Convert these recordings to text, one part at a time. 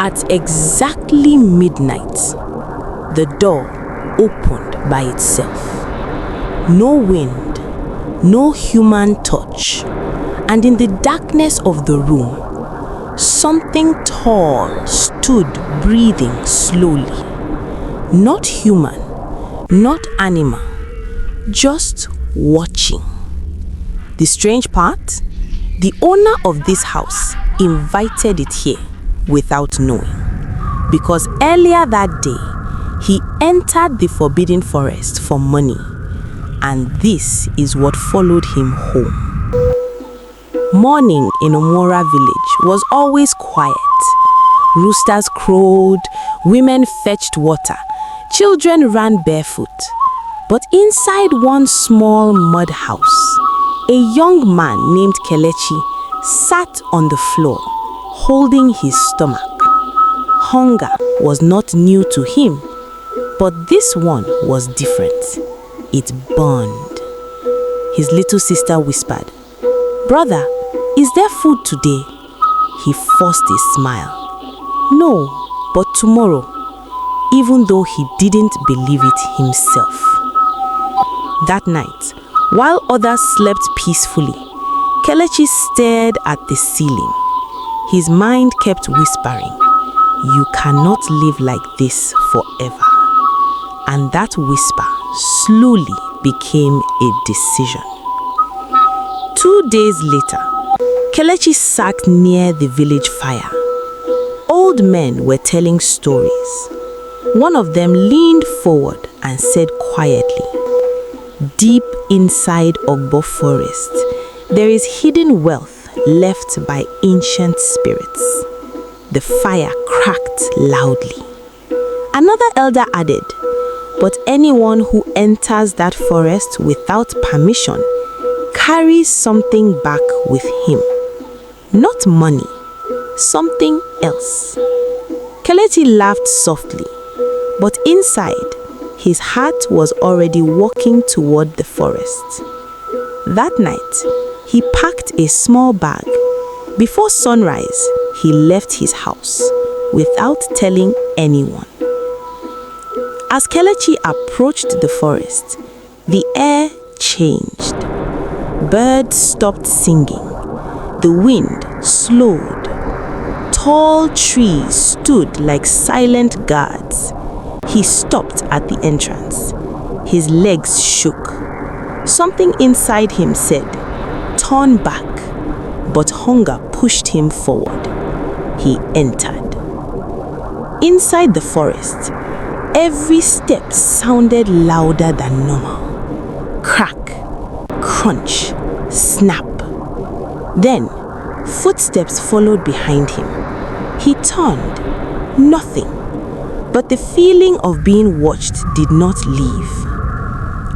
At exactly midnight, the door opened by itself. No wind, no human touch, and in the darkness of the room, something tall stood breathing slowly. Not human, not animal, just watching. The strange part? The owner of this house invited it here without knowing, because earlier that day, he entered the forbidden forest for money, and this is what followed him home. Morning in Omora village was always quiet. Roosters crowed, women fetched water, children ran barefoot. But inside one small mud house, a young man named Kelechi sat on the floor, holding his stomach. Hunger was not new to him, but this one was different. It burned. His little sister whispered, "Brother, is there food today?" He forced a smile. "No, but tomorrow," even though he didn't believe it himself. That night, while others slept peacefully, Kelechi stared at the ceiling. His mind kept whispering, "You cannot live like this forever." And that whisper slowly became a decision. 2 days later, Kelechi sat near the village fire. Old men were telling stories. One of them leaned forward and said quietly, "Deep inside Ogbo forest, there is hidden wealth left by ancient spirits." The fire cracked loudly. Another elder added, "But anyone who enters that forest without permission carries something back with him. Not money, something else." Kelechi laughed softly, but inside, his heart was already walking toward the forest. That night, he packed a small bag. Before sunrise, he left his house without telling anyone. As Kelechi approached the forest, the air changed. Birds stopped singing. The wind slowed. Tall trees stood like silent guards. He stopped at the entrance. His legs shook. Something inside him said, "Turn back," but hunger pushed him forward. He entered. Inside the forest, every step sounded louder than normal. Crack, crunch, snap. Then, footsteps followed behind him. He turned. Nothing. But the feeling of being watched did not leave.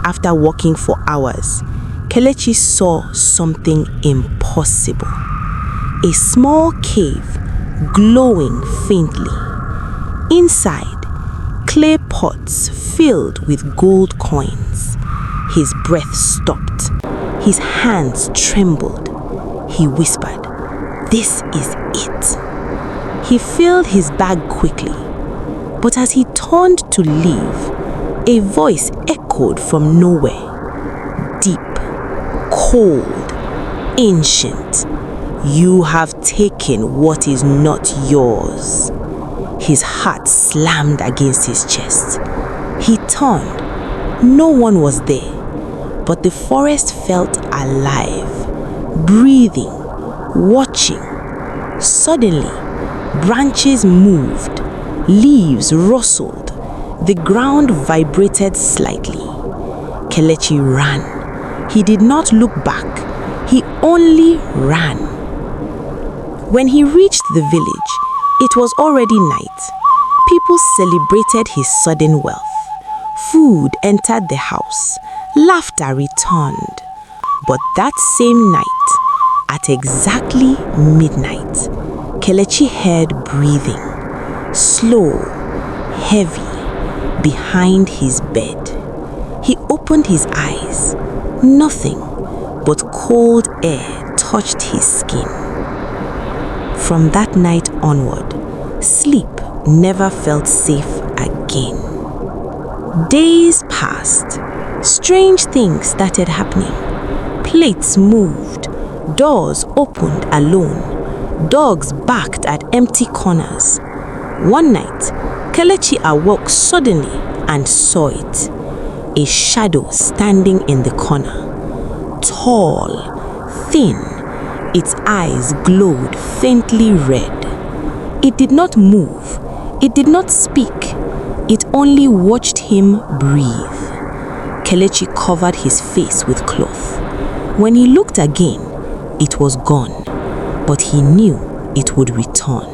After walking for hours, Kelechi saw something impossible. A small cave glowing faintly. Inside, clay pots filled with gold coins. His breath stopped. His hands trembled. He whispered, "This is it." He filled his bag quickly. But as he turned to leave, a voice echoed from nowhere. Deep, cold, ancient. "You have taken what is not yours." His heart slammed against his chest. He turned. No one was there, but the forest felt alive, breathing, watching. Suddenly, branches moved. Leaves rustled. The ground vibrated slightly. Kelechi ran. He did not look back. He only ran. When he reached the village, it was already night. People celebrated his sudden wealth. Food entered the house. Laughter returned. But that same night, at exactly midnight, Kelechi heard breathing. Slow, heavy, behind his bed. He opened his eyes. Nothing but cold air touched his skin. From that night onward, sleep never felt safe again. Days passed. Strange things started happening. Plates moved. Doors opened alone. Dogs barked at empty corners. One night, Kelechi awoke suddenly and saw it. A shadow standing in the corner. Tall, thin, its eyes glowed faintly red. It did not move. It did not speak. It only watched him breathe. Kelechi covered his face with cloth. When he looked again, it was gone, but he knew it would return.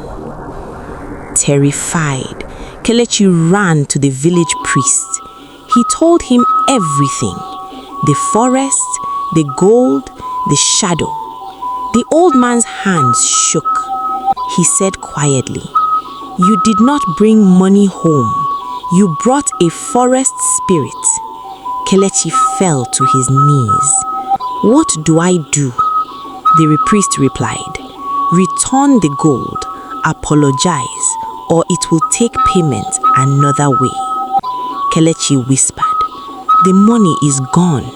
Terrified, Kelechi ran to the village priest. He told him everything: the forest, the gold, the shadow. The old man's hands shook. He said quietly, "You did not bring money home. You brought a forest spirit." Kelechi fell to his knees. "What do I do?" The priest replied, "Return the gold, apologize, or it will take payment another way." Kelechi whispered, "The money is gone."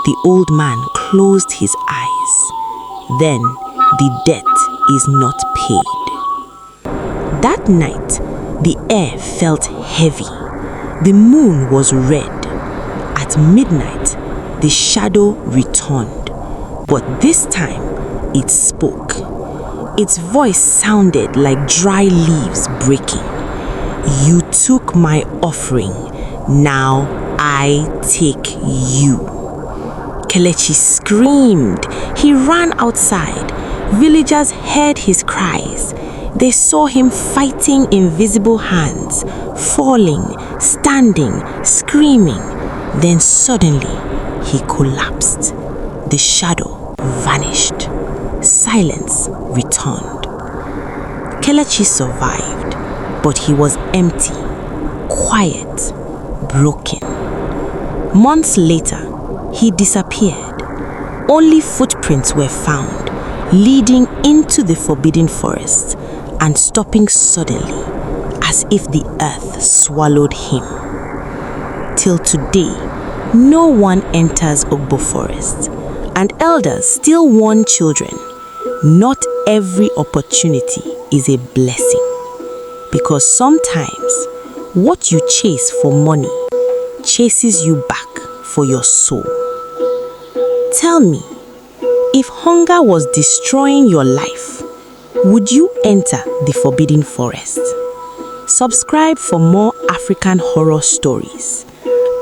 The old man closed his eyes. "Then the debt is not paid." That night, the air felt heavy. The moon was red. At midnight, the shadow returned, but this time it spoke. Its voice sounded like dry leaves breaking. "You took my offering, now I take you." Kelechi screamed. He ran outside. Villagers heard his cries. They saw him fighting invisible hands, falling, standing, screaming. Then suddenly, he collapsed. The shadow vanished. Silence returned. Kelechi survived, but he was empty, quiet, broken. Months later, he disappeared. Only footprints were found, leading into the forbidden forest and stopping suddenly, as if the earth swallowed him. Till today, no one enters Ogbo Forest, and elders still warn children, not every opportunity is a blessing, because sometimes what you chase for money chases you back for your soul. Tell me, if hunger was destroying your life, would you enter the forbidden forest? Subscribe for more African horror stories.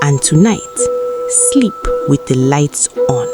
And tonight, sleep with the lights on.